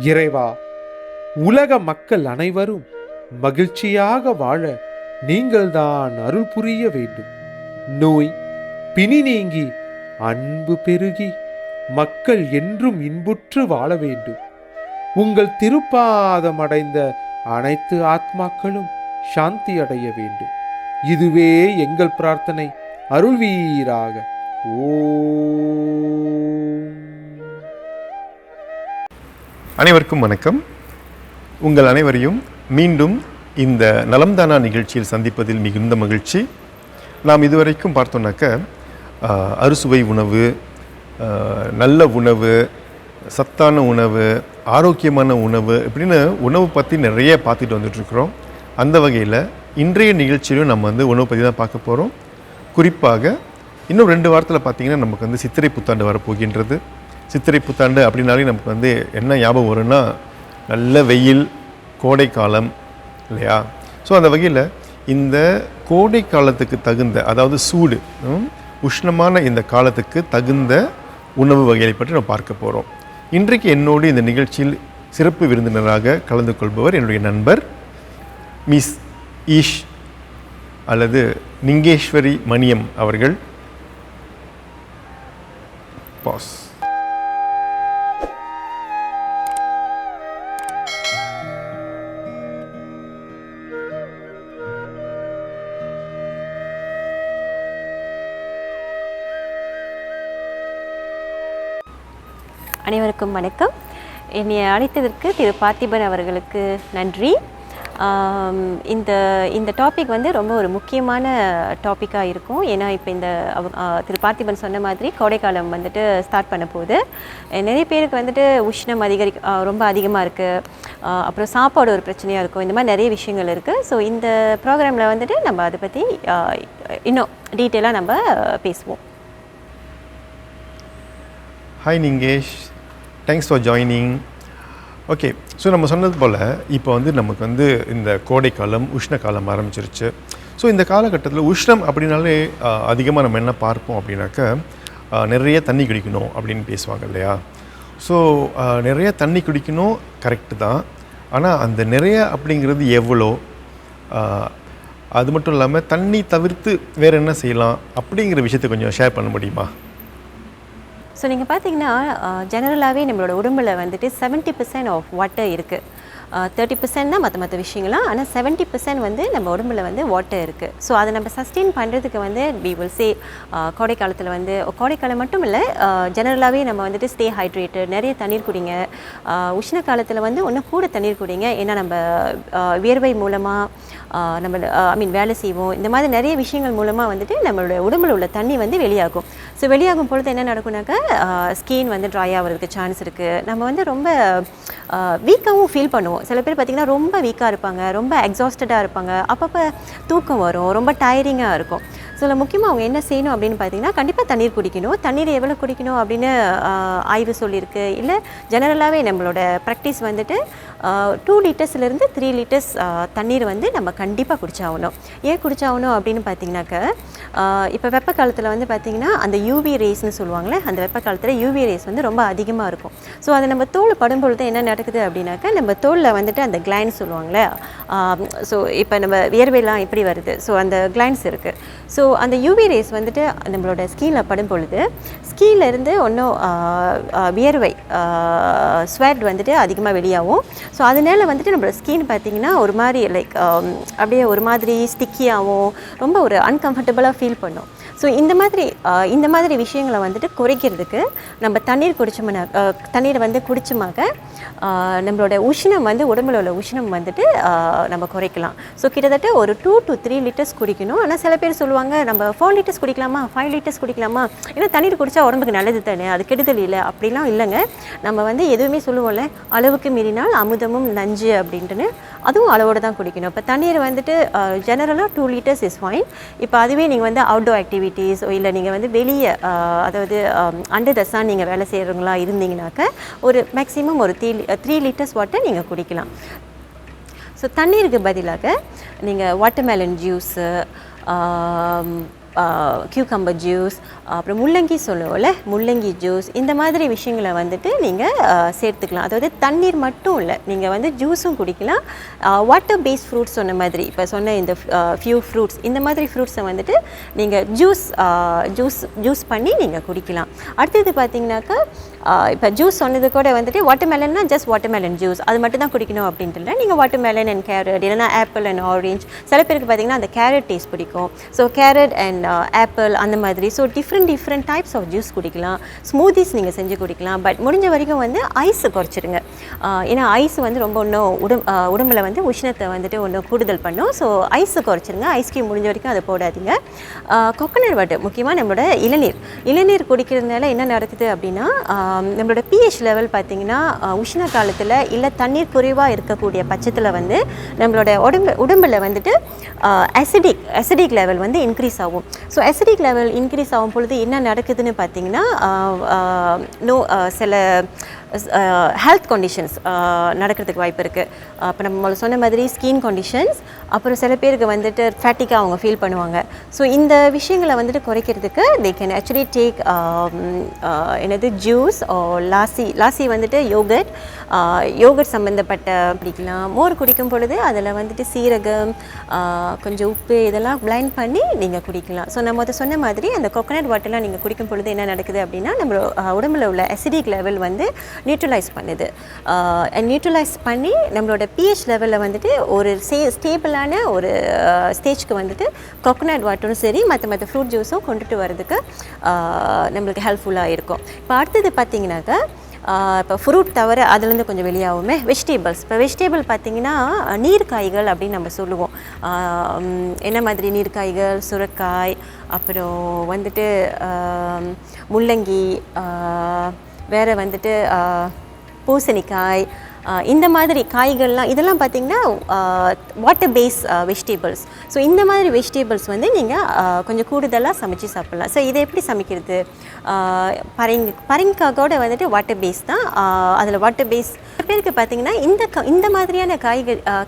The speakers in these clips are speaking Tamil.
இறைவா, உலக மக்கள் அனைவரும் மகிழ்ச்சியாக வாழ நீங்கள்தான் அருள் புரிய வேண்டும். நோய் பிணி நீங்கி அன்பு பெருகி மக்கள் என்றும் இன்புற்று வாழ வேண்டும். உங்கள் திருப்பாதம் அடைந்த அனைத்து ஆத்மாக்களும் சாந்தி அடைய வேண்டும். இதுவே எங்கள் பிரார்த்தனை. அருள்வீராக. அனைவருக்கும் வணக்கம். உங்கள் அனைவரையும் மீண்டும் இந்த நலம்தானா நிகழ்ச்சியில் சந்திப்பதில் மிகுந்த மகிழ்ச்சி. நாம் இதுவரைக்கும் பார்த்தோன்னாக்க அறுசுவை உணவு, நல்ல உணவு, சத்தான உணவு, ஆரோக்கியமான உணவு இப்படின்னு உணவு பற்றி நிறைய பார்த்துட்டு வந்துட்டுருக்குறோம். அந்த வகையில் இன்றைய நிகழ்ச்சியிலும் நம்ம உணவு பற்றி தான் பார்க்க போகிறோம். குறிப்பாக இன்னும் 2 வாரத்தில் பார்த்திங்கன்னா நமக்கு சித்திரை புத்தாண்டு வரப்போகின்றது. சித்திரை புத்தாண்டு அப்படின்னாலே நமக்கு என்ன ஞாபகம் வரும்னா நல்ல வெயில், கோடை காலம் இல்லையா? ஸோ அந்த வகையில் இந்த கோடை காலத்துக்கு தகுந்த, அதாவது சூடு உஷ்ணமான இந்த காலத்துக்கு தகுந்த உணவு வகைகளை பற்றி நம்ம பார்க்க போகிறோம். இன்றைக்கு என்னோடு இந்த நிகழ்ச்சியில் சிறப்பு விருந்தினராக கலந்து கொள்பவர் என்னுடைய நண்பர் மிஸ் ஈஷ் அல்லது நிங்கேஸ்வரி மணியம் அவர்கள். பாஸ். அனைவருக்கும் வணக்கம். என்னை அழைத்ததற்கு திரு பார்த்திபன் அவர்களுக்கு நன்றி. இந்த டாபிக் ரொம்ப ஒரு முக்கியமான டாப்பிக்காக இருக்கும். ஏன்னா இப்போ திரு பார்த்திபன் சொன்ன மாதிரி கோடைக்காலம் ஸ்டார்ட் பண்ண போகுது. நிறைய பேருக்கு உஷ்ணம் ரொம்ப அதிகமாக இருக்குது, அப்புறம் சாப்பாடு ஒரு பிரச்சனையாக இருக்கும், இந்த மாதிரி நிறைய விஷயங்கள் இருக்குது. ஸோ இந்த ப்ரோக்ராமில் நம்ம அதை பற்றி இன்னும் டீட்டெயிலாக நம்ம பேசுவோம். Hi Ningesh, thanks for joining. Okay, so நம்ம சொன்னது போல் இப்போ நமக்கு இந்த கோடைக்காலம், உஷ்ண காலம் ஆரம்பிச்சிருச்சு. ஸோ இந்த காலகட்டத்தில் உஷ்ணம் அப்படின்னாலே அதிகமாக நம்ம என்ன பார்ப்போம் அப்படின்னாக்க நிறைய தண்ணி குடிக்கணும் அப்படின்னு பேசுவாங்க இல்லையா? ஸோ நிறைய தண்ணி குடிக்கணும், கரெக்டு தான். ஆனால் அந்த நிறைய அப்படிங்கிறது எவ்வளோ, அது மட்டும் இல்லாமல் தண்ணி தவிர்த்து வேறு என்ன செய்யலாம் அப்படிங்கிற விஷயத்தை கொஞ்சம் ஷேர் பண்ண முடியுமா? ஸோ நீங்கள் பார்த்தீங்கன்னா ஜெனரலாகவே நம்மளோட உடம்பில் 70% ஆஃப் வாட்டர் இருக்குது. 30% தான் மற்ற விஷயங்கள்லாம். ஆனால் 70% நம்ம உடம்புல வாட்டர் இருக்குது. ஸோ அதை நம்ம சஸ்டெயின் பண்ணுறதுக்கு வி வில் சே கோடைக்காலத்தில் கோடைக்காலம் மட்டும் இல்லை, ஜெனரலாகவே நம்ம ஸ்டே ஹைட்ரேட்டட், நிறைய தண்ணீர் குடிங்க. உஷ்ண காலத்தில் இன்னும் கூட தண்ணீர் குடிங்க. ஏன்னா நம்ம வியர்வை மூலமாக நம்ம வேலை செய்வோம். இந்த மாதிரி நிறைய விஷயங்கள் மூலமாக நம்மளோட உடம்புல உள்ள தண்ணி வெளியாகும். ஸோ வெளியாகும் பொழுது என்ன நடக்கும்னாக்கா ஸ்கின் ட்ரை ஆகிறதுக்கு சான்ஸ் இருக்குது. நம்ம ரொம்ப வீக்காகவும் ஃபீல் பண்ணுவோம். சில பேர் பார்த்திங்கன்னா ரொம்ப வீக்காக இருப்பாங்க, ரொம்ப எக்ஸாஸ்டடாக இருப்பாங்க, அப்பப்போ தூக்கம் வரும், ரொம்ப டயரிங்காக இருக்கும். ஸோ முக்கியமாக அவங்க என்ன செய்யணும் அப்படின்னு பார்த்தீங்கன்னா கண்டிப்பாக தண்ணீர் குடிக்கணும். தண்ணீர் எவ்வளோ குடிக்கணும் அப்படின்னு ஆய்வு சொல்லியிருக்கு. இல்லை ஜெனரலாகவே நம்மளோட ப்ராக்டிஸ் 2 லிட்டர்ஸ்லேருந்து 3 லிட்டர்ஸ் தண்ணீர் நம்ம கண்டிப்பாக குடிச்சாகணும். ஏன் குடிச்சாகணும் அப்படின்னு பார்த்தீங்கன்னாக்கா இப்போ வெப்ப காலத்தில் பார்த்திங்கன்னா அந்த யூவி ரேஸ்ன்னு சொல்லுவாங்களே, அந்த வெப்ப காலத்தில் யூவி ரேஸ் ரொம்ப அதிகமாக இருக்கும். ஸோ அது நம்ம தோல் படும்பொழுது என்ன நடக்குது அப்படின்னாக்கா நம்ம தோலில் அந்த கிளைன்ஸ் சொல்லுவாங்களே, ஸோ இப்போ நம்ம வியர்வையெல்லாம் எப்படி வருது, ஸோ அந்த கிளைன்ஸ் இருக்குது. ஸோ அந்த யூவி ரேஸ் நம்மளோட ஸ்கின்னில் படும் பொழுது ஸ்கின்லேருந்து ஒன்றும் வியர்வை ஸ்வெட் அதிகமாக வெளியாகும். ஸோ அதனால நம்மளோட ஸ்கின் பார்த்திங்கன்னா ஒரு மாதிரி லைக் அப்படியே ஒரு மாதிரி ஸ்டிக்கியாகவும் ரொம்ப ஒரு அன்கம்ஃபர்டபுளாக ஃபீல் பண்ணும். ஸோ இந்த மாதிரி விஷயங்களை குறைக்கிறதுக்கு நம்ம தண்ணீர் குடிச்சோம்னா தண்ணீரை குடிச்சோமாக்க நம்மளோட உஷ்ணம் உடம்புல உள்ள உஷ்ணம் நம்ம குறைக்கலாம். ஸோ கிட்டத்தட்ட ஒரு 2 to 3 லிட்டர்ஸ் குடிக்கணும். ஆனால் சில பேர் சொல்லுவாங்க நம்ம 4 லிட்டர்ஸ் குடிக்கலாமா, 5 லிட்டர்ஸ் குடிக்கலாமா, ஏன்னா தண்ணீர் குடித்தா உடம்புக்கு நல்லது தானே, அது கெடுதல் இல்லை அப்படிலாம் இல்லைங்க. நம்ம எதுவுமே சொல்லுவோம்ல, அளவுக்கு மீறினால் அமுதமும் நஞ்சு அப்படின்ட்டுன்னு, அதுவும் அளவோடு தான் குடிக்கணும். இப்போ தண்ணீர் ஜெனரலாக 2 லிட்டர்ஸ் இஸ் ஃபைன். இப்போ அதுவே நீங்கள் அவுட்டோர் ஆக்டிவிட்டீஸ் இல்லை நீங்கள் வெளியே அதாவது அண்டர் த சன் நீங்கள் வேலை செய்கிறவங்களா இருந்தீங்கன்னாக்க ஒரு மேக்ஸிமம் ஒரு 3 லிட்டர்ஸ் வாட்டர் நீங்கள் குடிக்கலாம். ஸோ தண்ணீருக்கு பதிலாக நீங்கள் வாட்டர்மெலன் ஜூஸு, கியூகம்பர் ஜூஸ், அப்புறம் முள்ளங்கி சொல்லுவோம்ல, முள்ளங்கி ஜூஸ், இந்த மாதிரி விஷயங்களை வந்துட்டு நீங்கள் சேர்த்துக்கலாம். அதாவது தண்ணீர் மட்டும் இல்லை, நீங்கள் வந்து ஜூஸும் குடிக்கலாம். வாட்டர் பேஸ்ட் ஃப்ரூட்ஸ் சொன்ன மாதிரி இப்போ சொன்ன இந்த ஃபியூ ஃப்ரூட்ஸ், இந்த மாதிரி ஃப்ரூட்ஸை வந்துட்டு நீங்கள் ஜூஸ் பண்ணி நீங்கள் குடிக்கலாம். அடுத்தது பார்த்தீங்கன்னாக்கா இப்போ ஜூஸ் சொன்னது கூட வந்துட்டு வாட்டர்மெலன்னா ஜஸ்ட் வாட்டர்மெலன் ஜூஸ் அது மட்டும் தான் குடிக்கணும் அப்படின்ட்டு இல்லை. நீங்கள் வாட்டர்மெலன் அண்ட் கேரட் இல்லைனா ஆப்பிள் அண்ட் ஆரஞ்ச், சில பேருக்கு பார்த்தீங்கன்னா அந்த கேரட் டேஸ்ட் பிடிக்கும். ஸோ கேரட் அண்ட் ஆப்பிள் அந்த மாதிரி, so different types of juice குடிக்கலாம். ஸ்மூதிஸ் நீங்கள் செஞ்சு குடிக்கலாம். பட் முடிஞ்ச வரைக்கும் வந்து ஐஸ் குறைச்சிடுங்க. ஏன்னா ஐஸ் வந்து ரொம்ப இன்னும் உடம்புல வந்து உஷ்ணத்தை வந்துட்டு ஒன்றும் கூடுதல் பண்ணும். ஸோ ஐஸை குறைச்சிருங்க. ஐஸ்கிரீம் முடிஞ்ச வரைக்கும் அதை போடாதீங்க. கொக்கனட் வாட்டர், முக்கியமாக நம்மளோட இளநீர் குடிக்கிறதுனால என்ன நடக்குது அப்படின்னா, நம்மளோட பிஹெச் லெவல் பார்த்திங்கன்னா உஷ்ண காலத்தில் இல்லை தண்ணீர் குறைவாக இருக்கக்கூடிய பட்சத்தில் வந்து நம்மளோட உடம்பில் வந்துட்டு அசிடிக் லெவல் வந்து இன்க்ரீஸ் ஆகும். ஸோ அசிடிக் லெவல் இன்க்ரீஸ் ஆகும் பொழுது என்ன நடக்குதுன்னு பார்த்திங்கன்னா, சில ஹெல்த் கண்டிஷன்ஸ் நடக்கிறதுக்கு வாய்ப்பு இருக்குது. இப்போ நம்ம சொன்ன மாதிரி ஸ்கின் கண்டிஷன்ஸ், அப்புறம் சில பேருக்கு வந்துட்டு ஃபேட்டிக்காக அவங்க ஃபீல் பண்ணுவாங்க. ஸோ இந்த விஷயங்களை வந்துட்டு குறைக்கிறதுக்கு தே கேன் ஆக்சுவலி டேக் என்னது ஜூஸ், லாசி வந்துட்டு யோகர்ட் சம்மந்தப்பட்ட பிடிக்கலாம். மோர் குடிக்கும் பொழுது அதில் வந்துட்டு சீரகம், கொஞ்சம் உப்பு இதெல்லாம் பிளைண்ட் பண்ணி நீங்கள் குடிக்கலாம். ஸோ நம்ம அதை சொன்ன மாதிரி அந்த கோகோனட் வாட்டர்லாம் நீங்கள் குடிக்கும் பொழுது என்ன நடக்குது அப்படின்னா, நம்ம உடம்புல உள்ள அசிடிக் லெவல் வந்து நியூட்ரலைஸ் பண்ணுது. நியூட்ரலைஸ் பண்ணி நம்மளோட பிஹெச் லெவலில் வந்துட்டு ஒரு ஸ்டேபிளான ஒரு ஸ்டேஜ்க்கு வந்துட்டு கோகோனட் வாட்டரும் சரி மற்ற ஃப்ரூட் ஜூஸும் கொண்டுட்டு வரதுக்கு நம்மளுக்கு ஹெல்ப்ஃபுல்லாக இருக்கும். இப்போ அடுத்தது பார்த்திங்கனாக்கா, இப்போ ஃப்ரூட் தவிர அதுலேருந்து கொஞ்சம் வெளியாகுமே வெஜிடேபிள்ஸ். இப்போ வெஜிடேபிள் பார்த்திங்கன்னா நீர்க்காய்கள் அப்படின்னு நம்ம சொல்லுவோம். என்ன மாதிரி நீர்க்காய்கள்? சுரைக்காய், அப்புறம் வந்துட்டு முள்ளங்கி, வேறு வந்துட்டு பூசணிக்காய், இந்த மாதிரி காய்கள்லாம், இதெல்லாம் பார்த்திங்கன்னா வாட்டர் பேஸ் வெஜிடேபிள்ஸ். ஸோ இந்த மாதிரி வெஜிடேபிள்ஸ் வந்து நீங்கள் கொஞ்சம் கூடுதலாக சமைச்சு சாப்பிட்லாம். ஸோ இதை எப்படி சமைக்கிறது? பரங்கிக்காயோட வந்துட்டு வாட்டர் பேஸ் தான். அதில் வாட்டர் பேஸ் பேருக்கு பார்த்திங்கன்னா இந்த மாதிரியான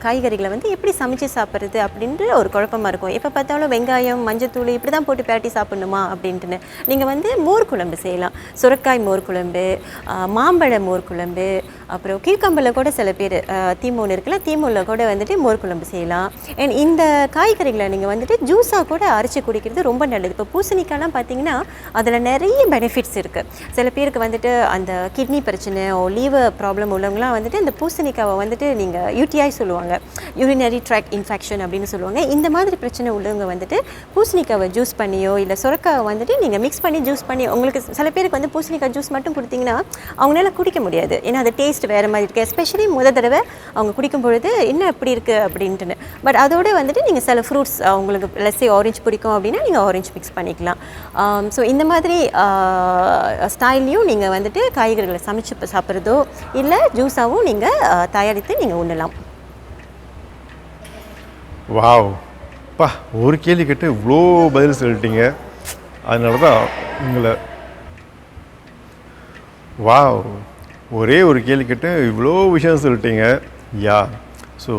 காய்கறிகளை வந்து எப்படி சமைச்சு சாப்பிட்றது அப்படின்ட்டு ஒரு குழப்பமாக இருக்கும். எப்போ பார்த்தாலும் வெங்காயம், மஞ்சத்தூள் இப்படி தான் போட்டு பேட்டி சாப்பிட்ணுமா அப்படின்ட்டுன்னு. நீங்கள் வந்து மோர் குழம்பு செய்யலாம். சுரைக்காய் மோர் குழம்பு, மாம்பழ மோர் குழம்பு, அப்புறம் கீழ்கம்பில் கூட சில பேர் தீமூன் இருக்குல்ல, தீமூனில் கூட வந்துட்டு மோர் குழம்பு செய்யலாம். அண்ட் இந்த காய்கறிகளை நீங்கள் வந்துட்டு ஜூஸாக கூட அரைச்சி குடிக்கிறது ரொம்ப நல்லது. இப்போ பூசணிக்காய்லாம் பார்த்தீங்கன்னா அதில் நிறைய பெனிஃபிட்ஸ் இருக்குது. சில பேருக்கு வந்துட்டு அந்த கிட்னி பிரச்சனை, லீவர் ப்ராப்ளம் உள்ளவங்களாம் வந்துட்டு இந்த பூசணிக்காவை வந்துட்டு நீங்கள் யூடிஐ சொல்லுவாங்க, யூரினரி ட்ராக் இன்ஃபெக்ஷன் அப்படின்னு சொல்லுவாங்க. இந்த மாதிரி பிரச்சனை உள்ளவங்க வந்துட்டு பூசணிக்காவை ஜூஸ் பண்ணியோ இல்லை சுரக்காவை வந்துட்டு நீங்கள் மிக்ஸ் பண்ணி ஜூஸ் பண்ணி, உங்களுக்கு சில பேருக்கு வந்து பூசணிக்காய் ஜூஸ் மட்டும் கொடுத்தீங்கன்னா அவங்களால குடிக்க முடியாது. ஏன்னா அது டேஸ்ட் வேறு மாதிரி இருக்குது. எஸ்பெஷலி தடவை அவங்க குடிக்கும் பொழுது என்ன எப்படி இருக்குது அப்படின்ட்டுன்னு. பட் அதோடு வந்துட்டு நீங்கள் சில ஃப்ரூட்ஸ், உங்களுக்கு லெஸ்ஸே ஆரஞ்சு பிடிக்கும் அப்படின்னா நீங்கள் ஆரஞ்சு மிக்ஸ் பண்ணிக்கலாம். ஸோ இந்த மாதிரி ஸ்டைல்லையும் நீங்கள் வந்துட்டு காய்கறிகளை சமைச்சு சாப்பிட்றதோ இல்லை ஜூஸாகவும் நீங்கள் தயாரித்து நீங்கள் உண்ணலாம். வாவ் பா, ஒரு கேள்வி கேட்டு இவ்வளோ பதில் சொல்லிட்டீங்க. அதனால தான் உங்களை வாவ், ஒரே ஒரு கேள்வி கேட்டு இவ்வளோ விஷயம் சொல்லிட்டீங்க. Yeah, so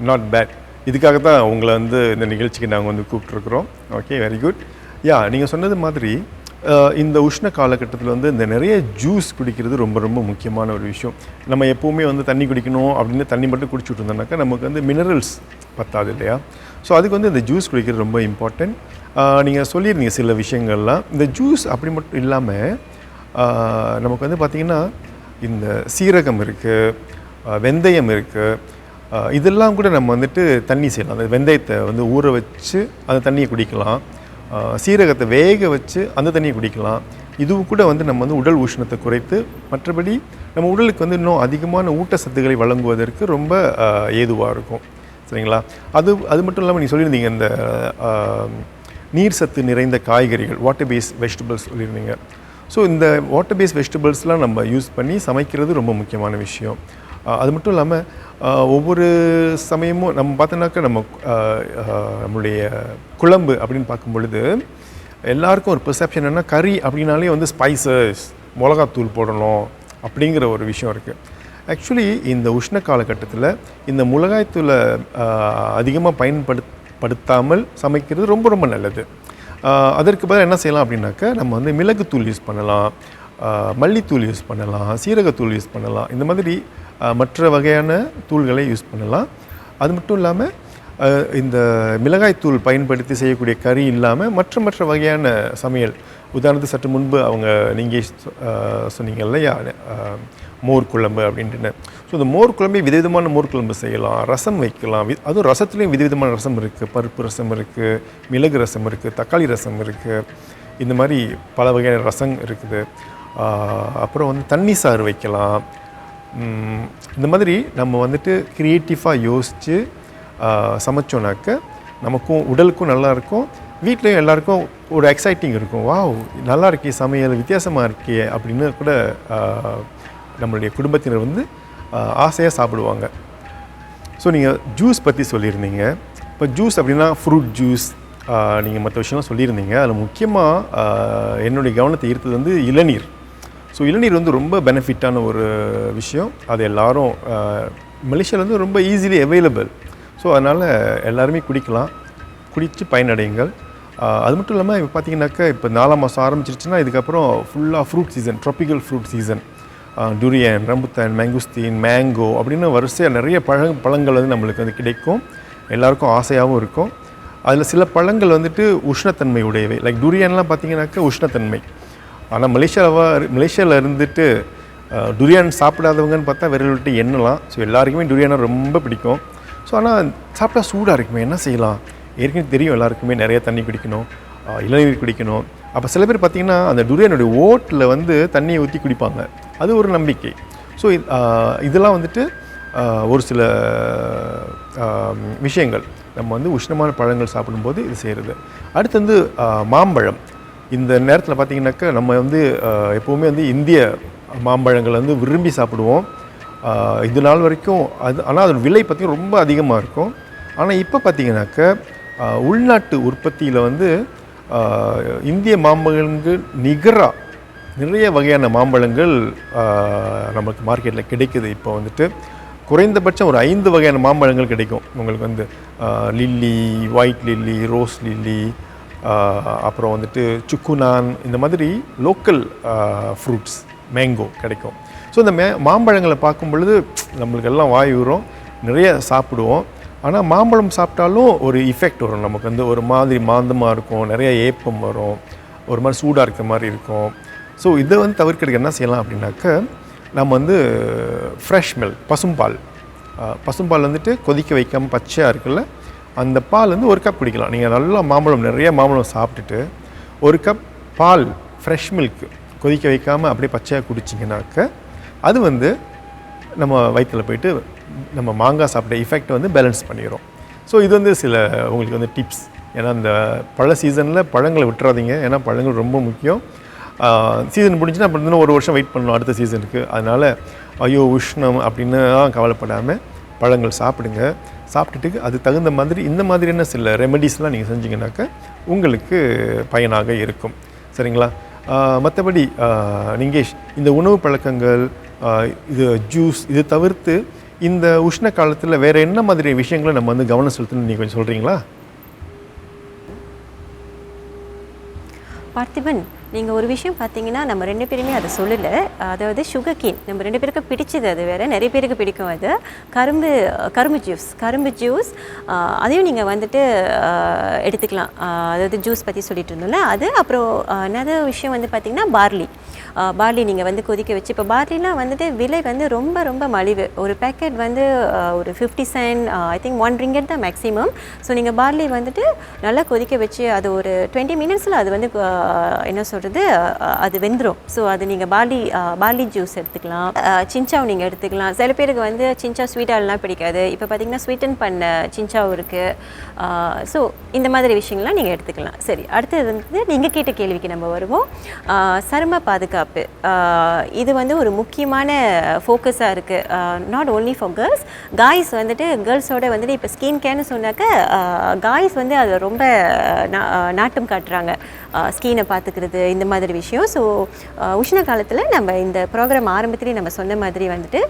not bad. இதுக்காக தான் உங்களை வந்து இந்த நிகழ்ச்சிக்கு நாங்கள் வந்து கூப்பிட்ருக்குறோம். Okay, very good. யா, நீங்கள் சொன்னது மாதிரி இந்த உஷ்ண காலகட்டத்தில் வந்து இந்த நிறைய ஜூஸ் குடிக்கிறது ரொம்ப ரொம்ப முக்கியமான ஒரு விஷயம். நம்ம எப்போவுமே வந்து தண்ணி குடிக்கணும் அப்படின்னு தண்ணி மட்டும் குடிச்சுட்டு இருந்தோம்னாக்கா நமக்கு வந்து மினரல்ஸ் பத்தாது இல்லையா? ஸோ அதுக்கு வந்து இந்த ஜூஸ் குடிக்கிறது ரொம்ப இம்பார்ட்டன்ட். நீங்கள் சொல்லியிருந்தீங்க சில விஷயங்கள்லாம். இந்த ஜூஸ் அப்படி மட்டும் இல்லாமல் நமக்கு வந்து பார்த்திங்கன்னா இந்த சீரகம் இருக்குது, வெந்தயம் இருக்குது, இதெல்லாம் கூட நம்ம வந்துட்டு தண்ணி செய்யலாம். அந்த வெந்தயத்தை வந்து ஊற வச்சு அந்த தண்ணியை குடிக்கலாம். சீரகத்தை வேக வச்சு அந்த தண்ணியை குடிக்கலாம். இதுவும் கூட வந்து நம்ம வந்து உடல் உஷ்ணத்தை குறைத்து மற்றபடி நம்ம உடலுக்கு வந்து இன்னும் அதிகமான ஊட்டச்சத்துக்களை வழங்குவதற்கு ரொம்ப ஏதுவாக இருக்கும். சரிங்களா? அது மட்டும் இல்லாமல் நீங்கள் சொல்லியிருந்தீங்க இந்த நீர் சத்து நிறைந்த காய்கறிகள், வாட்டர் பேஸ் வெஜிடபிள்ஸ் சொல்லியிருந்தீங்க. ஸோ இந்த வாட்டர் பேஸ் வெஜிடபிள்ஸ்லாம் நம்ம யூஸ் பண்ணி சமைக்கிறது ரொம்ப முக்கியமான விஷயம். அது மட்டும் இல்லாமல் ஒவ்வொரு சமயமும் நம்ம பார்த்தோன்னாக்கா நம்மளுடைய குழம்பு அப்படின்னு பார்க்கும் பொழுது எல்லாருக்கும் ஒரு பெர்செப்ஷன் என்னென்னா கறி அப்படின்னாலே வந்து ஸ்பைசஸ், மிளகாத்தூள் போடணும் அப்படிங்கிற ஒரு விஷயம் இருக்குது. ஆக்சுவலி இந்த உஷ்ண காலகட்டத்தில் இந்த மிளகாய்த்தூளை அதிகமாக பயன்படுத்தாமல் சமைக்கிறது ரொம்ப ரொம்ப நல்லது. அதற்கு பதிலாக என்ன செய்யலாம் அப்படின்னாக்கா நம்ம வந்து மிளகுத்தூள் யூஸ் பண்ணலாம், மல்லித்தூள் யூஸ் பண்ணலாம், சீரகத்தூள் யூஸ் பண்ணலாம். இந்த மாதிரி மற்ற வகையான தூள்களை யூஸ் பண்ணலாம். அது மட்டும் இல்லாமல் இந்த மிளகாய்த்தூள் பயன்படுத்தி செய்யக்கூடிய கறி இல்லாமல் மற்ற வகையான சமையல், உதாரணத்துக்கு சற்று முன்பு நீங்கள் சொன்னீங்க இல்லையா மோர் குழம்பு அப்படின்ட்டு. ஸோ இந்த மோர் குழம்பே விதவிதமான மோர் குழம்பு செய்யலாம், ரசம் வைக்கலாம். அதுவும் ரசத்துலேயும் விதவிதமான ரசம் இருக்குது. பருப்பு ரசம் இருக்குது, மிளகு ரசம் இருக்குது, தக்காளி ரசம் இருக்குது, இந்த மாதிரி பல வகையான ரசம் இருக்குது. அப்புறம் வந்து தண்ணி சாறு வைக்கலாம். இந்த மாதிரி நம்ம வந்துட்டு க்ரியேட்டிவாக யோசித்து சமைச்சோன்னாக்க நமக்கும் உடலுக்கும் நல்லாயிருக்கும், வீட்லேயும் எல்லாருக்கும் ஒரு எக்ஸைட்டிங் இருக்கும். வாவ், நல்லா இருக்கே சமையல், வித்தியாசமாக இருக்கே அப்படின்னு கூட நம்மளுடைய குடும்பத்தினர் வந்து ஆசையாக சாப்பிடுவாங்க. ஸோ நீங்கள் ஜூஸ் பற்றி சொல்லியிருந்தீங்க. இப்போ ஜூஸ் அப்படின்னா ஃப்ரூட் ஜூஸ், நீங்கள் மற்ற விஷயம்லாம் சொல்லியிருந்தீங்க. அதில் முக்கியமாக என்னுடைய கவனத்தை ஈர்த்தது வந்து இளநீர். ஸோ இளநீர் வந்து ரொம்ப பெனிஃபிட்டான ஒரு விஷயம். அது எல்லோரும் மலேசியாவில் வந்து ரொம்ப ஈஸிலி அவைலபிள். ஸோ அதனால் எல்லாருமே குடிக்கலாம், குடித்து பயனடையுங்கள். அது மட்டும் இல்லாமல் இப்போ பார்த்தீங்கன்னாக்கா இப்போ 4ஆம் மாதம் ஆரம்பிச்சிருச்சுன்னா இதுக்கப்புறம் ஃபுல்லாக fruit season, tropical fruit season. Durian, rambutan, mangosteen, mango அப்படின்னு வரிசையாக நிறைய பழங்கள் வந்து நம்மளுக்கு வந்து கிடைக்கும். எல்லாருக்கும் ஆசையாகவும் இருக்கும். அதில் சில பழங்கள் வந்துட்டு உஷ்ணத்தன்மை உடையவை. லைக் டூரியன்லாம் பார்த்தீங்கன்னாக்கா உஷ்ணத்தன்மை. ஆனால் மலேசியாவில் இருந்துட்டு டூரியான் சாப்பிடாதவங்கன்னு பார்த்தா விரல் விட்டு எண்ணலாம். ஸோ எல்லாருக்குமே டூரியானை ரொம்ப பிடிக்கும். ஸோ ஆனால் சாப்பிட்டா சூடாக இருக்குமே, என்ன செய்யலாம்? ஏற்கனவே தெரியும் எல்லாருக்குமே நிறைய தண்ணி குடிக்கணும், இளநீர் குடிக்கணும். அப்போ சில பேர் பார்த்திங்கன்னா அந்த டூரியானுடைய ஓட்டில் வந்து தண்ணியை ஊற்றி குடிப்பாங்க. அது ஒரு நம்பிக்கை. ஸோ இதெல்லாம் வந்துட்டு ஒரு சில விஷயங்கள் நம்ம வந்து உஷ்ணமான பழங்கள் சாப்பிடும்போது இது செய்கிறது. அடுத்து வந்து மாம்பழம். இந்த நேரத்தில் பார்த்திங்கனாக்கா நம்ம வந்து எப்போவுமே வந்து இந்திய மாம்பழங்களை வந்து விரும்பி சாப்பிடுவோம். இது நாள் வரைக்கும் ஆனால் அதோட விலை பார்த்திங்கன்னா ரொம்ப அதிகமாக இருக்கும். ஆனால் இப்போ பார்த்திங்கனாக்கா உள்நாட்டு உற்பத்தியில் வந்து இந்திய மாம்பழங்களுக்கு நிகராக நிறைய வகையான மாம்பழங்கள் நமக்கு மார்க்கெட்டில் கிடைக்குது. இப்போ வந்துட்டு குறைந்தபட்சம் ஒரு 5 வகையான மாம்பழங்கள் கிடைக்கும் உங்களுக்கு வந்து. Lily, white lily, rose lily, அப்புறம் வந்துட்டு சுக்குனான், இந்த மாதிரி லோக்கல் ஃப்ரூட்ஸ், மேங்கோ கிடைக்கும். ஸோ இந்த மாம்பழங்களை பார்க்கும் பொழுது நம்மளுக்கு எல்லாம் வாய் ஊறும், நிறைய சாப்பிடுவோம். ஆனால் மாம்பழம் சாப்பிட்டாலும் ஒரு இஃபெக்ட் வரும் நமக்கு வந்து. ஒரு மாதிரி மாந்தமாக இருக்கும், நிறைய ஏப்பம் வரும், ஒரு மாதிரி சூடாக இருக்க மாதிரி இருக்கும். ஸோ இதை வந்து தவிர்க்கிறதுக்கு என்ன செய்யலாம் அப்படின்னாக்க, நம்ம வந்து ஃப்ரெஷ் மில்க், பசும்பால் வந்துட்டு கொதிக்க வைக்காமல் பச்சையாக இருக்குல்ல, அந்த பால் வந்து ஒரு கப் குடிக்கலாம். நீங்கள் நல்லா நிறைய மாம்பழம் சாப்பிட்டுட்டு ஒரு கப் பால் ஃப்ரெஷ் மில்க் கொதிக்க வைக்காமல் அப்படியே பச்சையாக குடிச்சிங்கனாக்க அது வந்து நம்ம வயிற்றில் போயிட்டு நம்ம மாங்காய் சாப்பிட்ட இஃபெக்ட் வந்து பேலன்ஸ் பண்ணிடும். ஸோ இது வந்து சில உங்களுக்கு வந்து டிப்ஸ். ஏன்னா இந்த சீசனில் பழங்களை விட்டுறாதீங்க. ஏன்னா பழங்கள் ரொம்ப முக்கியம். சீசன் முடிஞ்சுன்னா அப்புறம் ஒரு வருஷம் வெயிட் பண்ணணும் அடுத்த சீசனுக்கு. அதனால் ஐயோ உஷ்ணம் அப்படின்னு கவலைப்படாமல் பழங்கள் சாப்பிடுங்க. சாப்பிட்டுட்டு அது தகுந்த மாதிரி இந்த மாதிரியான சில ரெமெடிஸ்லாம் நீங்கள் செஞ்சிங்கனாக்கா உங்களுக்கு பயனாக இருக்கும். சரிங்களா? மற்றபடி நீங்கள் இந்த உணவு பழக்கங்கள், இது ஜூஸ், இது தவிர்த்து இந்த உஷ்ண காலத்தில் வேறு என்ன மாதிரி விஷயங்களை நம்ம வந்து கவனம் செலுத்தணும்னு நீங்கள் கொஞ்சம் சொல்கிறீங்களா? பார்த்திபன், நீங்கள் ஒரு விஷயம் பார்த்தீங்கன்னா நம்ம 2 பேருமே அதை சொல்லலை. அதாவது சுகர் கேன் நம்ம 2 பேருக்கு பிடிச்சது, அது வேறு, நிறைய பேருக்கு பிடிக்கும். அது கரும்பு ஜூஸ் அதையும் நீங்கள் வந்துட்டு எடுத்துக்கலாம். அதாவது ஜூஸ் பற்றி சொல்லிட்டு இருந்தோம்ல அது. அப்புறம் another விஷயம் வந்து பார்த்திங்கன்னா பார்லி நீங்கள் வந்து கொதிக்க வச்சு, இப்போ பார்லிலாம் வந்துட்டு விலை வந்து ரொம்ப ரொம்ப மலிவு. ஒரு பேக்கெட் வந்து ஒரு 50 சென்ட், ஐ திங்க் 1 ரிங்கெட் தான் மேக்ஸிமம். ஸோ நீங்கள் பார்லி வந்துட்டு நல்லா கொதிக்க வச்சு அது ஒரு 20 மினிட்ஸில் அது வந்து என்ன சொல்கிறது, அது வெந்துடும். ஸோ அது நீங்கள் பார்லி ஜூஸ் எடுத்துக்கலாம். சின்சாவ் நீங்கள் எடுத்துக்கலாம். சில பேருக்கு வந்து சின்சாவ் ஸ்வீட்டாலாம் பிடிக்காது. இப்போ பார்த்திங்கன்னா ஸ்வீட்டன் பண்ண சின்சாவ் இருக்குது. ஸோ இந்த மாதிரி விஷயங்கள்லாம் நீங்கள் எடுத்துக்கலாம். சரி, அடுத்தது வந்து நீங்கள் கேட்ட கேள்விக்கு நம்ம வருவோம். சரும பாதுகாப்பு. பாதுகாப்பு இது வந்து ஒரு முக்கியமான ஃபோக்கஸாக இருக்குது. Not only for girls, guys வந்துட்டு கேர்ள்ஸோட வந்துட்டு இப்போ ஸ்கின் கேர்னு சொன்னாக்க காய்ஸ் வந்து அதை ரொம்ப நாட்டம் காட்டுறாங்க, ஸ்கினை பார்த்துக்கிறது இந்த மாதிரி விஷயம். ஸோ உஷ்ண காலத்தில் நம்ம இந்த ப்ரோக்ராம் ஆரம்பத்திலேயே நம்ம சொன்ன மாதிரி வந்துட்டு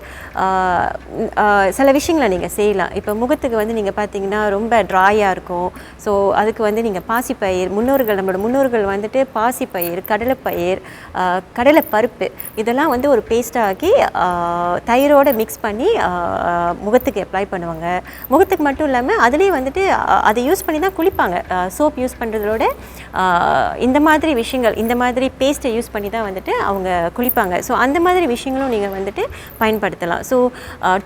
சில விஷயங்களை நீங்கள் செய்யலாம். இப்போ முகத்துக்கு வந்து நீங்கள் பார்த்தீங்கன்னா ரொம்ப ட்ராயாக இருக்கும். ஸோ அதுக்கு வந்து நீங்கள் பாசிப்பயிர், நம்மளோட முன்னோர்கள் வந்துட்டு பாசிப்பயிர், கடலைப்பயிர், கடலைப்பருப்பு இதெல்லாம் வந்து ஒரு பேஸ்டாக்கி தயிரோடு மிக்ஸ் பண்ணி முகத்துக்கு அப்ளை பண்ணுவாங்க. முகத்துக்கு மட்டும் இல்லாமல் அதுலேயே வந்துட்டு அதை யூஸ் பண்ணி தான் குளிப்பாங்க. சோப் யூஸ் பண்ணுறதோட இந்த மாதிரி விஷயங்கள், இந்த மாதிரி பேஸ்ட்டை யூஸ் பண்ணி தான் வந்துட்டு அவங்க குளிப்பாங்க. ஸோ அந்த மாதிரி விஷயங்களும் நீங்கள் வந்துட்டு பயன்படுத்தலாம். ஸோ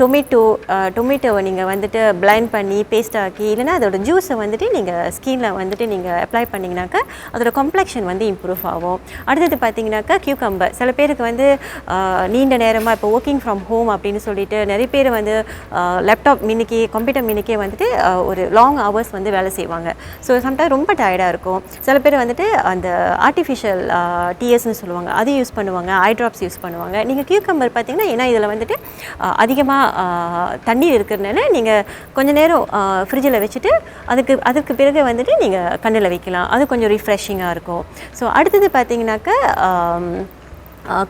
டொமேட்டோவை நீங்கள் வந்துட்டு பிளைண்ட் பண்ணி பேஸ்ட் ஆக்கி, இல்லைனா அதோட ஜூஸை வந்துட்டு நீங்கள் ஸ்கின்ல வந்துட்டு நீங்கள் அப்ளை பண்ணிங்கனாக்கா அதோட காம்ப்ளெக்ஷன் வந்து இம்ப்ரூவ் ஆகும். அடுத்தது பார்த்தீங்கன்னாக்கா கியூகம்பர். சில பேருக்கு வந்து நீண்ட நேரமாக இப்போ ஒர்க்கிங் ஃப்ரம் ஹோம் அப்படின்னு சொல்லிட்டு நிறைய பேர் வந்து லேப்டாப் மின்னிக்கே, கம்ப்யூட்டர் மின்னிக்கே வந்துட்டு ஒரு லாங் ஹவர்ஸ் வந்து வேலை செய்வாங்க. ஸோ சம்டைம் ரொம்ப டயர்டாக இருக்கும். சில பேர் வந்துட்டு அந்த ஆர்டிஃபிஷியல் டிஎஸ்ன்னு சொல்லுவாங்க, அது யூஸ் பண்ணுவாங்க, ஐ ட்ராப்ஸ் யூஸ் பண்ணுவாங்க. நீங்கள் கியூகம்பர் பார்த்தீங்கன்னா, ஏன்னா இதில் வந்துட்டு அதிகமாக தண்ணீர் இருக்கிறதுனால நீங்கள் கொஞ்சம் நேரம் ஃப்ரிட்ஜில் வச்சுட்டு அதுக்கு பிறகு வந்துட்டு நீங்கள் கண்ணில் வைக்கலாம். அது கொஞ்சம் ரிஃப்ரெஷிங்காக இருக்கும். ஸோ அடுத்தது பார்த்தீங்கன்னாக்கா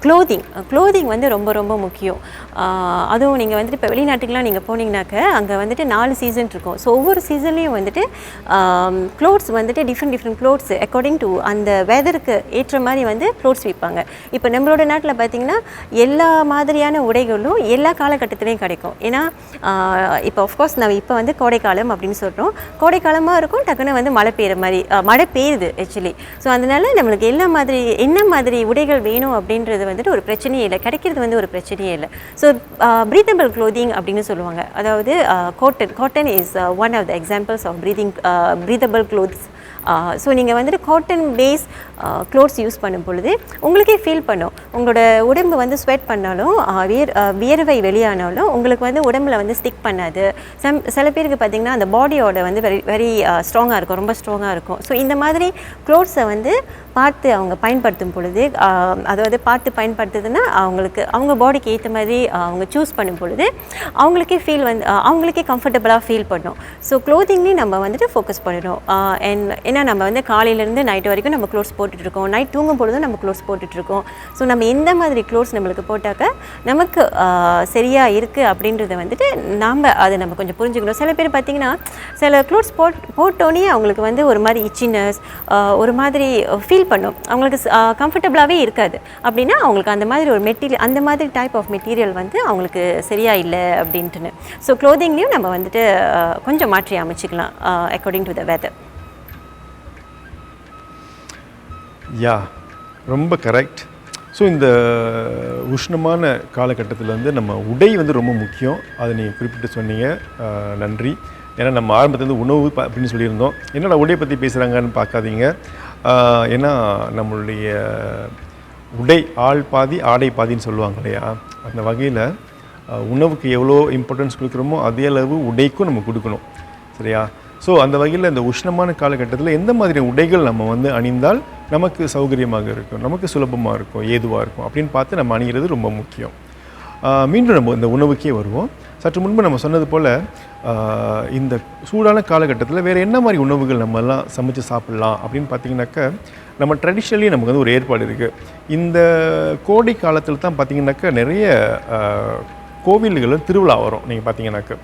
க்ளோதிங் வந்து ரொம்ப ரொம்ப முக்கியம். அதுவும் நீங்கள் வந்துட்டு இப்போ வெளிநாட்டுக்கெலாம் நீங்கள் போனீங்கன்னாக்க அங்கே வந்துட்டு 4 சீசன் இருக்கும். ஸோ ஒவ்வொரு சீசன்லேயும் வந்துட்டு க்ளோத்ஸ் வந்துட்டு டிஃப்ரெண்ட் க்ளோத்ஸ் அக்கார்டிங் டு அந்த வெதருக்கு ஏற்ற மாதிரி வந்து க்ளோத்ஸ் விற்பாங்க. இப்போ நம்மளோட நாட்டில் பார்த்திங்கன்னா எல்லா மாதிரியான உடைகளும் எல்லா காலகட்டத்திலையும் கிடைக்கும். ஏன்னா இப்போ ஆஃப்கோர்ஸ் நம்ம இப்போ வந்து கோடைக்காலம் அப்படின்னு சொல்கிறோம். கோடைக்காலமாக இருக்கும், டக்குன்னு வந்து மழை பெய்யுது ஆக்சுவலி. ஸோ அதனால் நம்மளுக்கு என்ன மாதிரி உடைகள் வேணும் அப்படின்றது வந்துட்டு ஒரு பிரச்சனையே இல்லை, கிடைக்கிறது வந்து ஒரு பிரச்சனையே இல்லை. ஸோ ப்ரீத்தபிள் க்ளோதிங் அப்படின்னு சொல்லுவாங்க. அதாவது cotton is one of the examples of breathable clothes. So நீங்கள் வந்துட்டு காட்டன் பேஸ் க்ளோத்ஸ் யூஸ் பண்ணும் பொழுது உங்களுக்கே ஃபீல் பண்ணும். உங்களோட உடம்பு வந்து ஸ்வெட் பண்ணாலும் வியர்வை வெளியானாலும் உங்களுக்கு வந்து உடம்புல வந்து ஸ்டிக் பண்ணாது. சில பேருக்கு பார்த்திங்கன்னா அந்த பாடியோட வந்து வெரி ஸ்ட்ராங்காக இருக்கும், ரொம்ப ஸ்ட்ராங்காக இருக்கும். ஸோ இந்த மாதிரி க்ளோத்ஸை வந்து பார்த்து அவங்க பயன்படுத்தும் பொழுது, அதாவது பார்த்து பயன்படுத்துதுன்னா அவங்க பாடிக்கு ஏற்ற மாதிரி அவங்க சூஸ் பண்ணும் பொழுது அவங்களுக்கே கம்ஃபர்டபுளாக ஃபீல் பண்ணும். ஸோ க்ளோதிங்லேயும் நம்ம வந்துட்டு ஃபோக்கஸ் பண்ணிடும். ஏன்னா நம்ம வந்து காலையிலேருந்து நைட் வரைக்கும் நம்ம க்ளோத்ஸ் போட்டுட்ருக்கோம், நைட் தூங்கும் பொழுதும் நம்ம க்ளோத்ஸ் போட்டுட்ருக்கோம். ஸோ நம்ம எந்த மாதிரி க்ளோத்ஸ் நம்மளுக்கு போட்டாக்க நமக்கு சரியாக இருக்குது அப்படின்றத வந்துட்டு அதை நம்ம கொஞ்சம் புரிஞ்சுக்கணும். சில பேர் பார்த்திங்கன்னா சில க்ளோத்ஸ் போட்டோன்னே அவங்களுக்கு வந்து ஒரு மாதிரி இச்சினஸ், ஒரு மாதிரி ஃபீல் பண்ணும், அவங்களுக்கு கம்ஃபர்டபுளாகவே இருக்காது. அப்படின்னா அவங்களுக்கு அந்த மாதிரி ஒரு மெட்டீரியல், அந்த மாதிரி டைப் ஆஃப் மெட்டீரியல் வந்து அவங்களுக்கு சரியாக இல்லை அப்படின்ட்டுன்னு. ஸோ க்ளோதிங்லேயும் நம்ம வந்துட்டு கொஞ்சம் மாற்றி அமைச்சிக்கலாம் அக்கார்டிங் டு த வெதர். யா, ரொம்ப கரெக்ட். ஸோ இந்த உஷ்ணமான காலகட்டத்தில் வந்து நம்ம உடை வந்து ரொம்ப முக்கியம். அதை நீங்கள் குறிப்பிட்டு சொன்னீங்க, நன்றி. ஏன்னா நம்ம ஆரம்பத்துலேருந்து உணவு அப்படின்னு சொல்லியிருந்தோம். என்னடா உடையை பற்றி பேசுகிறாங்கன்னு பார்க்காதீங்க. ஏன்னா நம்மளுடைய உடை ஆள் பாதி ஆடை பாதின்னு சொல்லுவாங்க இல்லையா, அந்த வகையில் உணவுக்கு எவ்வளோ இம்பார்ட்டன்ஸ் கொடுக்குறோமோ அதே அளவு உடைக்கும் நம்ம கொடுக்கணும், சரியா? ஸோ அந்த வகையில் இந்த உஷ்ணமான காலகட்டத்தில் எந்த மாதிரி உடைகள் நம்ம வந்து அணிந்தால் நமக்கு சௌகரியமாக இருக்கும், நமக்கு சுலபமாக இருக்கும், ஏதுவாக இருக்கும் அப்படின்னு பார்த்து நம்ம அணிகிறது ரொம்ப முக்கியம். மீண்டும் நம்ம இந்த உணவுக்கே வருவோம். சற்று முன்பு நம்ம சொன்னது போல் இந்த சூடான காலகட்டத்தில் வேறு என்ன மாதிரி உணவுகள் நம்மெல்லாம் சமைச்சு சாப்பிட்லாம் அப்படின்னு பார்த்திங்கனாக்கா, நம்ம ட்ரெடிஷ்னலி நமக்கு வந்து ஒரு ஏற்பாடு இருக்குது. இந்த கோடை காலத்தில் தான் பார்த்திங்கனாக்கா நிறைய கோவில்களில் திருவிழா வரும். நீங்கள் பார்த்திங்கனாக்கா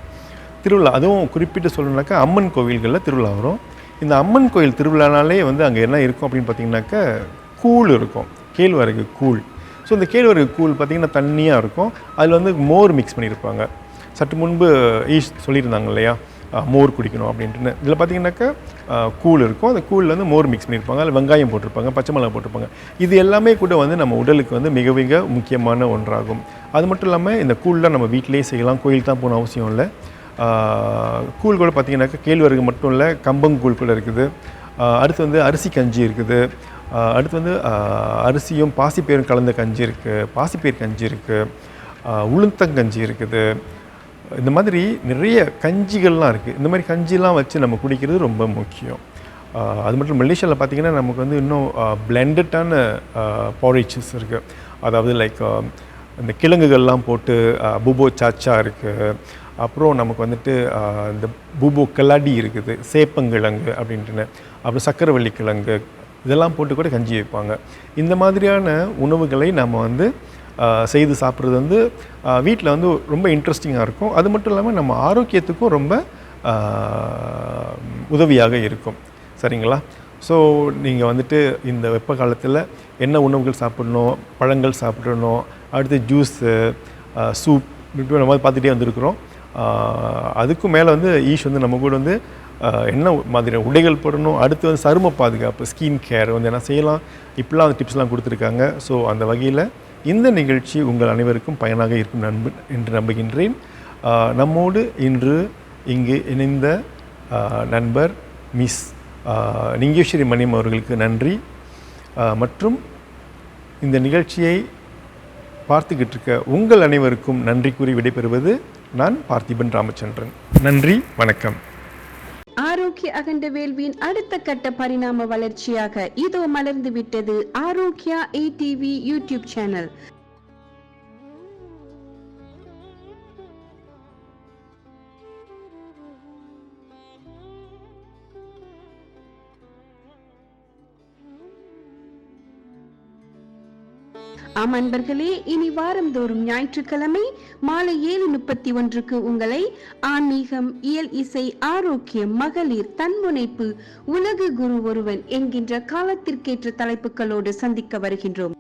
திருவிழா, அதுவும் குறிப்பிட்டு சொல்லணுனாக்கா அம்மன் கோவில்களில் திருவிழா வரும். இந்த அம்மன் கோயில் திருவிழானாலே வந்து அங்கே என்ன இருக்கும் அப்படின்னு பார்த்திங்கனாக்கா கூழ் இருக்கும், கேழ்வரகு கூழ். ஸோ இந்த கேழ்வரகு கூழ் பார்த்திங்கன்னா தண்ணியாக இருக்கும், அதில் வந்து மோர் மிக்ஸ் பண்ணியிருப்பாங்க. சற்று முன்பு சொல்லியிருந்தாங்க இல்லையா, மோர் குடிக்கணும் அப்படின்ட்டு. இதில் பார்த்திங்கனாக்கா கூழ் இருக்கும், அந்த கூழில் வந்து மோர் மிக்ஸ் பண்ணியிருப்பாங்க, அதில் வெங்காயம் போட்டிருப்பாங்க, பச்சை மிளகாய் போட்டிருப்பாங்க. இது எல்லாமே கூட வந்து நம்ம உடலுக்கு வந்து மிக மிக முக்கியமான ஒன்றாகும். அது மட்டும் இல்லாமல் இந்த கூழ்லாம் நம்ம வீட்டிலேயே செய்யலாம், கோயில் தான் போகணும் அவசியம் இல்லை. கூழ் கூட பார்த்திங்கனாக்கா கேழ்வரகு மட்டும் இல்லை, கம்பங்கூழ் கூட இருக்குது. அடுத்து வந்து அரிசி கஞ்சி இருக்குது. அடுத்து வந்து அரிசியும் பாசிப்பயிரும் கலந்த கஞ்சி இருக்குது, பாசிப்பயிர் கஞ்சி இருக்குது, உளுத்தங்கஞ்சி இருக்குது. இந்த மாதிரி நிறைய கஞ்சிகள்லாம் இருக்குது. இந்த மாதிரி கஞ்சிலாம் வச்சு நம்ம குடிக்கிறது ரொம்ப முக்கியம். அது மட்டும் மலேசியாவில் பார்த்திங்கன்னா நமக்கு வந்து இன்னும் பிளெண்டடான பாரிச்சஸ் இருக்குது. அதாவது லைக் இந்த கிழங்குகள்லாம் போட்டு பூபோ சாச்சா இருக்குது, அப்புறம் நமக்கு வந்துட்டு இந்த பூபோ கல்லாடி இருக்குது, சேப்பங்கிழங்கு அப்படின்ட்டுன்னு, அப்புறம் சக்கரவள்ளி கிழங்கு இதெல்லாம் போட்டு கூட கஞ்சி வைப்பாங்க. இந்த மாதிரியான உணவுகளை நம்ம வந்து செய்து சாப்பிட்றது வந்து வீட்டில் வந்து ரொம்ப இன்ட்ரெஸ்டிங்காக இருக்கும். அது மட்டும் இல்லாமல் நம்ம ஆரோக்கியத்துக்கும் ரொம்ப உதவியாக இருக்கும். சரிங்களா? ஸோ நீங்கள் வந்துட்டு இந்த வெப்ப காலத்தில் என்ன உணவுகள் சாப்பிடணும், பழங்கள் சாப்பிடணும், அடுத்து ஜூஸு, சூப் இப்படி நம்ம பார்த்துட்டே வந்துருக்குறோம். அதுக்கும் மேலே வந்து ஈஷ் வந்து நம்ம கூட வந்து என்ன மாதிரியான உடைகள் போடணும், அடுத்து வந்து சரும பாதுகாப்பு, ஸ்கின் கேர் வந்து என்ன செய்யலாம், இப்படிலாம் அந்த டிப்ஸ்லாம் கொடுத்துருக்காங்க. ஸோ அந்த வகையில் இந்த நிகழ்ச்சி உங்கள் அனைவருக்கும் பயனாக இருக்கும் என்று நம்புகின்றேன். நம்மோடு இன்று இங்கு இணைந்த நண்பர் மிஸ் நெங்கேஸ்வரி மணியம் அவர்களுக்கு நன்றி. மற்றும் இந்த நிகழ்ச்சியை பார்த்துக்கிட்டு இருக்க உங்கள் அனைவருக்கும் நன்றி கூறி விடைபெறுவது நான் பார்த்திபன் ராமச்சந்திரன். நன்றி, வணக்கம். ஆரோக்கிய அகண்ட வேள்வியின் அடுத்த கட்ட பரிணாம வளர்ச்சியாக இதோ மலர்ந்து விட்டது ஆரோக்கியா ATV யூடியூப் சேனல். ஆம் அன்பர்களே, இனி வாரந்தோறும் ஞாயிற்றுக்கிழமை மாலை 7:31 உங்களை ஆன்மீகம், இயல் இசை, ஆரோக்கியம், மகளிர், தன்முனைப்பு, உலக குரு ஒருவன் என்கின்ற காலத்திற்கேற்ற தலைப்புகளோடு சந்திக்க வருகின்றோம்.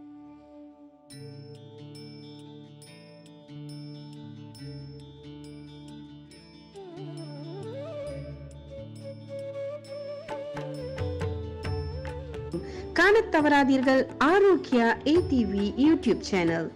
காணத் தவறாதீர்கள் ஆரோக்கியா ATV யூடியூப் சேனல்.